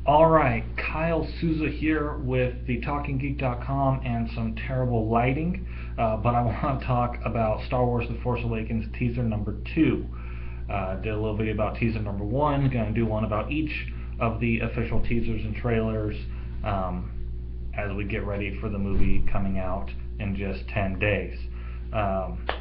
Alright, Kyle Souza here with thetalkinggeek.com and some terrible lighting, but I want to talk about Star Wars The Force Awakens teaser number 2. Did a little video about teaser number 1, going to do one about each of the official teasers and trailers as we get ready for the movie coming out in just 10 days,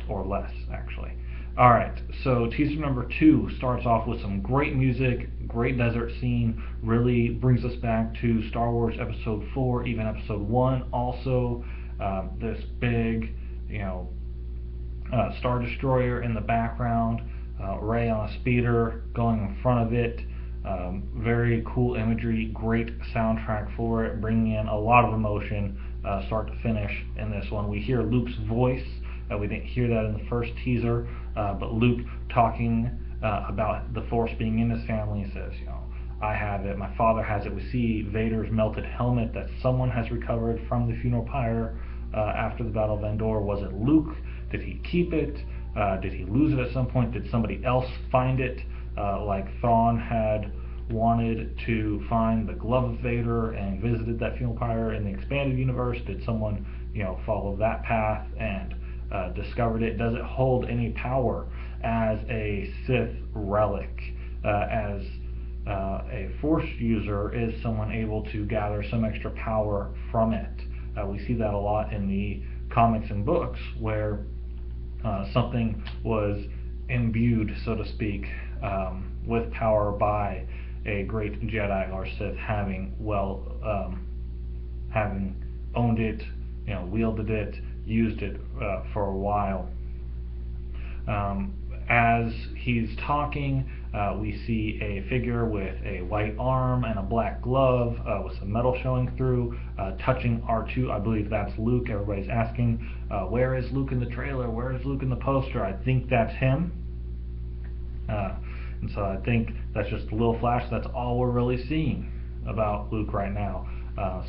or less actually. Alright, so teaser number 2 starts off with some great music, great desert scene, really brings us back to Star Wars Episode 4, even Episode 1. Also, this big, Star Destroyer in the background, Rey on a speeder going in front of it. Very cool imagery, great soundtrack for it, bringing in a lot of emotion start to finish in this one. We hear Luke's voice. We didn't hear that in the first teaser, but Luke talking about the Force being in his family. He says, I have it, my father has it. We see Vader's melted helmet that someone has recovered from the funeral pyre after the Battle of Endor. Was it Luke? Did he keep it? Did he lose it at some point? Did somebody else find it? Like Thrawn had wanted to find the glove of Vader and visited that funeral pyre in the expanded universe. Did someone, follow that path and discovered it? Does it hold any power as a Sith relic? As a Force user, is someone able to gather some extra power from it? We see that a lot in the comics and books where something was imbued, so to speak, with power by a great Jedi or Sith having owned it, wielded it, used it for a while. As he's talking, we see a figure with a white arm and a black glove with some metal showing through, touching R2. I believe that's Luke. Everybody's asking, where is Luke in the trailer? Where is Luke in the poster? I think that's him. And so I think that's just a little flash. That's all we're really seeing about Luke right now.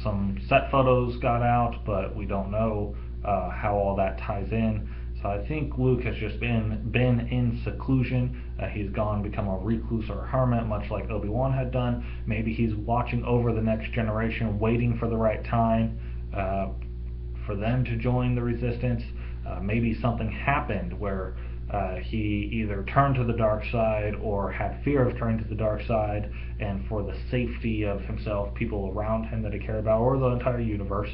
Some set photos got out, but we don't know how all that ties in. So I think Luke has just been in seclusion. He's become a recluse or a hermit, much like Obi-Wan had done. Maybe he's watching over the next generation, waiting for the right time for them to join the Resistance. Maybe something happened where he either turned to the dark side or had fear of turning to the dark side, and for the safety of himself, people around him that he cared about, or the entire universe,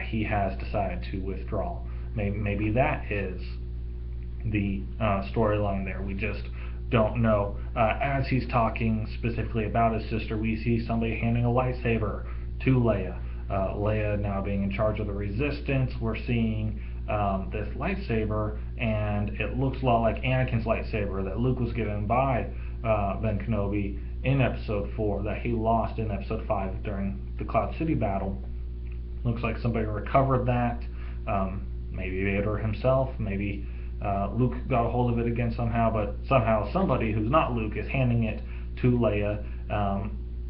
he has decided to withdraw. Maybe that is the storyline there. We just don't know. As he's talking specifically about his sister, we see somebody handing a lightsaber to Leia. Leia now being in charge of the Resistance. We're seeing this lightsaber, and it looks a lot like Anakin's lightsaber that Luke was given by Ben Kenobi in Episode 4 that he lost in Episode 5 during the Cloud City battle. Looks like somebody recovered that. Maybe Vader himself, maybe Luke got a hold of it again somehow, but somehow somebody who's not Luke is handing it to Leia.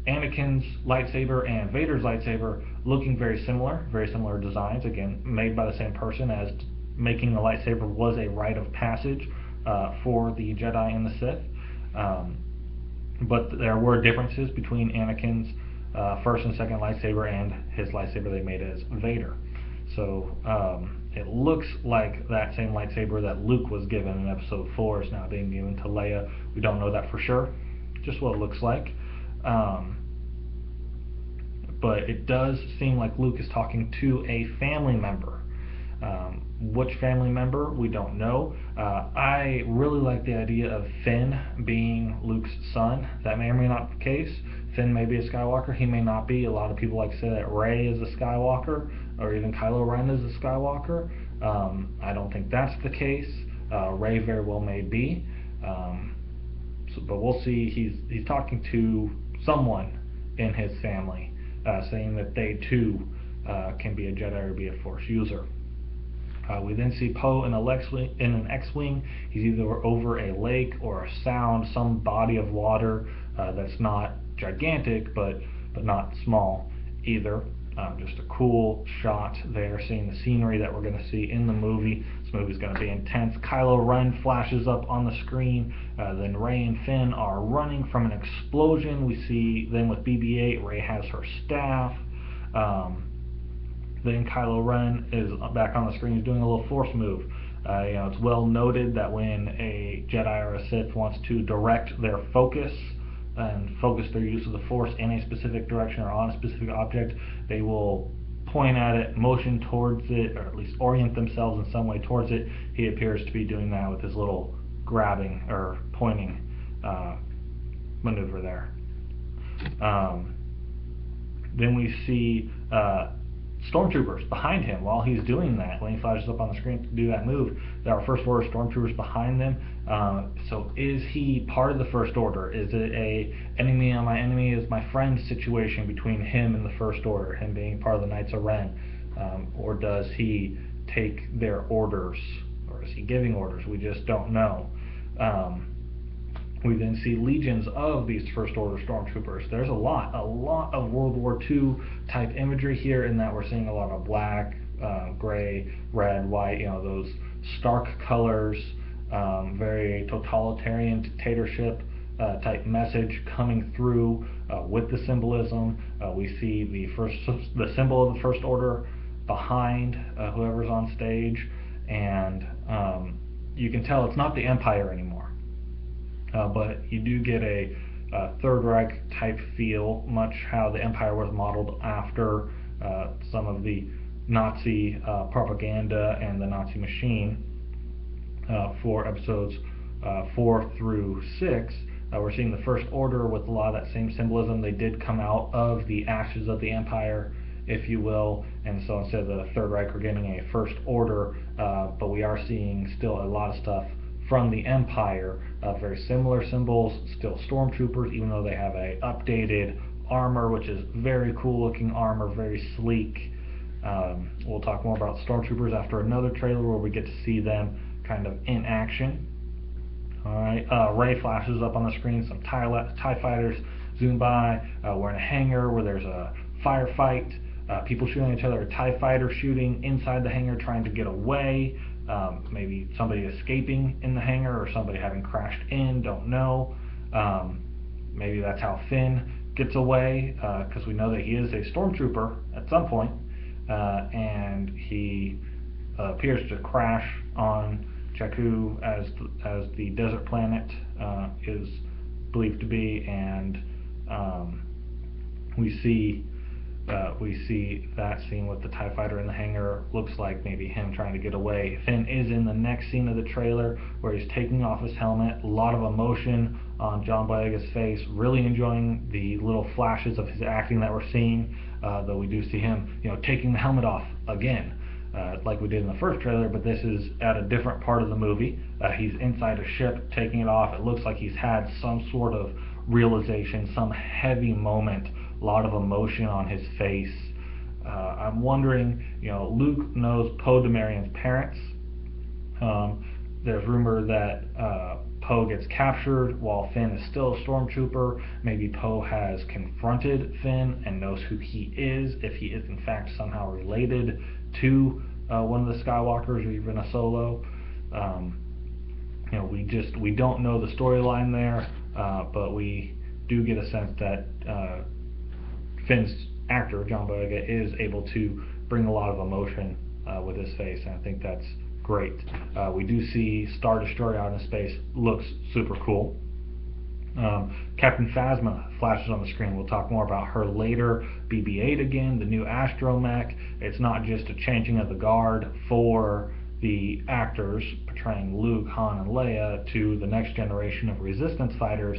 Anakin's lightsaber and Vader's lightsaber looking very similar designs, again made by the same person, as making a lightsaber was a rite of passage for the Jedi and the Sith. But there were differences between Anakin's first and second lightsaber and his lightsaber they made as Vader. So it looks like that same lightsaber that Luke was given in Episode 4 is now being given to Leia. We don't know that for sure, just what it looks like. But it does seem like Luke is talking to a family member. Which family member, we don't know. I really like the idea of Finn being Luke's son. That may or may not be the case. Finn may be a Skywalker, he may not be. A lot of people like to say that Rey is a Skywalker, or even Kylo Ren is a Skywalker. I don't think that's the case. Rey very well may be. But we'll see. He's talking to someone in his family, saying that they too can be a Jedi or be a Force user. We then see Poe in an X-Wing. He's either over a lake or a sound, some body of water that's not gigantic, but not small either. Just a cool shot there, seeing the scenery that we're going to see in the movie. This movie's going to be intense. Kylo Ren flashes up on the screen. Then Rey and Finn are running from an explosion. We see them with BB-8. Rey has her staff. Then Kylo Ren is back on the screen. He's doing a little Force move. It's well noted that when a Jedi or a Sith wants to direct their focus and focus their use of the Force in a specific direction or on a specific object, they will point at it, motion towards it, or at least orient themselves in some way towards it. He appears to be doing that with his little grabbing or pointing maneuver there. Then we see stormtroopers behind him while he's doing that. When he flashes up on the screen to do that move, there are First Order stormtroopers behind them. So is he part of the First Order? Is it a enemy on my enemy is my friend situation between him and the First Order, him being part of the Knights of Ren? Or does he take their orders? Or is he giving orders? We just don't know. We then see legions of these First Order stormtroopers. There's a lot of World War II type imagery here, in that we're seeing a lot of black, gray, red, white, those stark colors, very totalitarian dictatorship type message coming through with the symbolism. We see the symbol of the First Order behind whoever's on stage, and you can tell it's not the Empire anymore. But you do get a Third Reich type feel, much how the Empire was modeled after some of the Nazi propaganda and the Nazi machine for episodes 4 through 6. We're seeing the First Order with a lot of that same symbolism. They did come out of the ashes of the Empire, if you will, and so instead of the Third Reich, we're getting a First Order, but we are seeing still a lot of stuff from the Empire, very similar symbols, still stormtroopers, even though they have a updated armor, which is very cool looking armor, very sleek. We'll talk more about stormtroopers after another trailer where we get to see them kind of in action. Alright, Rey flashes up on the screen, some TIE fighters zoom by. We're in a hangar where there's a firefight, people shooting at each other, a TIE fighter shooting inside the hangar trying to get away. Maybe somebody escaping in the hangar or somebody having crashed in, don't know. Maybe that's how Finn gets away, because we know that he is a stormtrooper at some point, and he appears to crash on Jakku as the desert planet is believed to be, and we see that scene with the TIE fighter in the hangar. Looks like maybe him trying to get away. Finn is in the next scene of the trailer where he's taking off his helmet. A lot of emotion on John Boyega's face. Really enjoying the little flashes of his acting that we're seeing. Though we do see him, taking the helmet off again, like we did in the first trailer. But this is at a different part of the movie. He's inside a ship taking it off. It looks like he's had some sort of realization, some heavy moment. A lot of emotion on his face. I'm wondering, Luke knows Poe Dameron's parents. There's rumor that Poe gets captured while Finn is still a stormtrooper. Maybe Poe has confronted Finn and knows who he is, if he is in fact somehow related to one of the Skywalkers or even a Solo. We don't know the storyline there, but we do get a sense that Finn's actor, John Boyega, is able to bring a lot of emotion with his face, and I think that's great. We do see Star Destroyer out in space. Looks super cool. Captain Phasma flashes on the screen. We'll talk more about her later. BB-8 again, the new astromech. It's not just a changing of the guard for the actors portraying Luke, Han, and Leia to the next generation of Resistance fighters,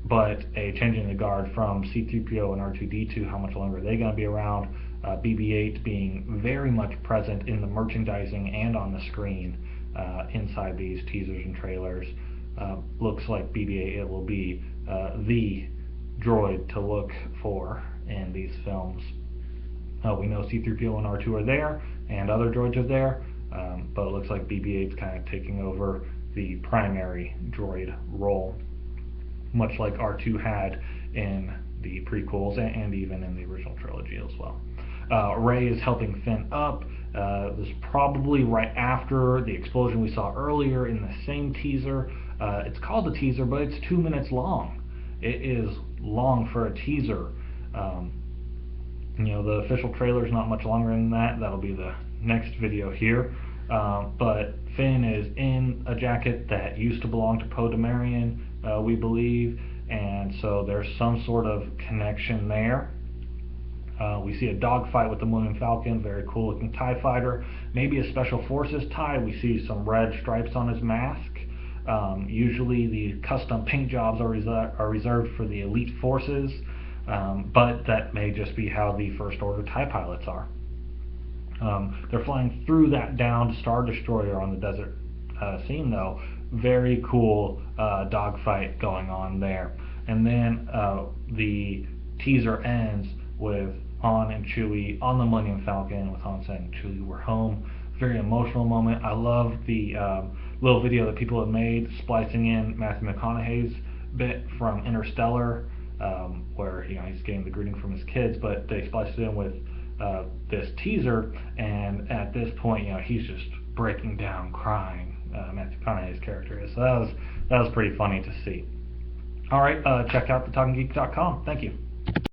but a changing the guard from C-3PO and R2-D2, how much longer are they going to be around? BB-8 being very much present in the merchandising and on the screen inside these teasers and trailers. Looks like BB-8 it will be the droid to look for in these films. We know C-3PO and R2 are there, and other droids are there, but it looks like BB-8's kind of taking over the primary droid role, much like R2 had in the prequels and even in the original trilogy as well. Rey is helping Finn up. This is probably right after the explosion we saw earlier in the same teaser. It's called a teaser, but it's 2 minutes long. It is long for a teaser. The official trailer is not much longer than that. That'll be the next video here. But Finn is in a jacket that used to belong to Poe Dameron, we believe, and so there's some sort of connection there. We see a dogfight with the Millennium Falcon, very cool looking TIE fighter, maybe a Special Forces TIE. We see some red stripes on his mask. Usually the custom paint jobs are reserved for the elite forces, but that may just be how the First Order TIE pilots are. They're flying through that downed Star Destroyer on the desert scene though. Very cool dogfight going on there. And then the teaser ends with Han and Chewie on the Millennium Falcon, with Han saying, "Chewie, we're home." Very emotional moment. I love the little video that people have made splicing in Matthew McConaughey's bit from Interstellar, where he's getting the greeting from his kids, but they spliced it in with this teaser, and at this point, he's just breaking down, crying. Matthew McConaughey's character is. So that was pretty funny to see. All right, check out thetalkinggeek.com. Thank you.